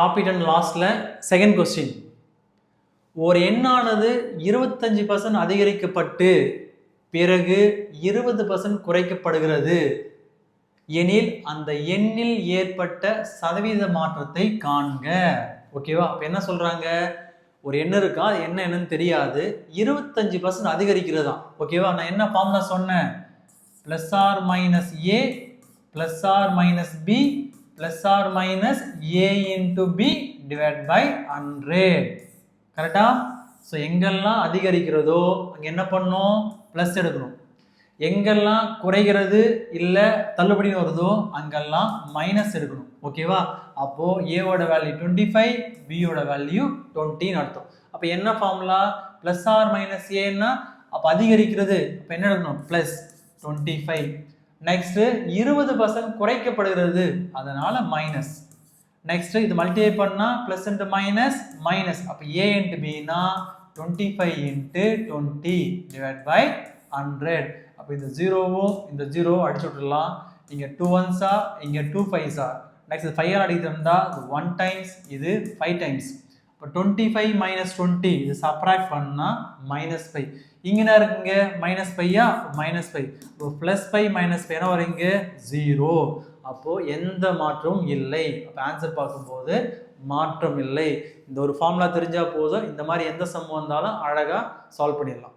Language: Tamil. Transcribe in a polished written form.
டாபிக் அண்ட் லாஸ்ட்ல செகண்ட் கொஸ்டின். ஒரு எண்ணானது 25% அதிகரிக்கப்பட்டு பிறகு 20% குறைக்கப்படுகிறது எனில் அந்த எண்ணில் ஏற்பட்ட சதவீத மாற்றத்தை காண்க. ஓகேவா? அப்ப என்ன சொல்றாங்க, ஒரு எண் இருக்கா, அது என்னன்னு தெரியாது, 25% அதிகரிக்கிறதா. ஓகேவா? நான் என்ன ஃபார்முலா சொன்னேன், plus R minus A plus R minus B plus R minus A into B divide by 100. கரெக்டா? ஸோ எங்கெல்லாம் அதிகரிக்கிறதோ அங்கே என்ன பண்ணணும், ப்ளஸ் எடுக்கணும். எங்கெல்லாம் குறைகிறது இல்லை தள்ளுபடின்னு வருதோ அங்கெல்லாம் மைனஸ் எடுக்கணும். ஓகேவா? அப்போ ஏவோட வேல்யூ 25, பியோட வேல்யூ 20ன்னு அர்த்தம். அப்போ என்ன ஃபார்முலா, பிளஸ் ஆர் மைனஸ் ஏன்னா அப்போ அதிகரிக்கிறது, அப்போ என்ன எடுக்கணும், பிளஸ் 25. நெக்ஸ்ட் 20% குறைக்கப்படுகிறது, அதனால மைனஸ். நெக்ஸ்ட் இது மல்டிப்ளை பண்ணா பிளஸ் இன்டு மைனஸ் மைனஸ், அப்போ a இன்டு b னா 25 இன்டு 20 டிவைட் பை 100. அப்போ இந்த ஜீரோவும் இந்த ஜீரோவும் அடிச்சு விட்டுடலாம். இங்க 2 1s ஆ, இங்க 2 5s ஆ. நெக்ஸ்ட் 5 ஆல் அடிக்கிறதா, இது 1 டைம்ஸ், இது 5 டைம்ஸ். இப்போ 25 மைனஸ் 20 இது சப்ராக்ட் பண்ணா மைனஸ் 5. இங்க என்ன இருக்குங்க, மைனஸ் 5 மைனஸ் 5. இப்போ பிளஸ் 5 மைனஸ் 5 என்ன வருங்க, 0. அப்போ எந்த மாற்றமும் இல்லை. அப்போ ஆன்சர் பார்க்கும்போது மாற்றம் இல்லை. இந்த ஒரு ஃபார்முலா தெரிஞ்சா போதும், இந்த மாதிரி எந்த சம் வந்தாலும் அழகா சால்வ் பண்ணிடலாம்.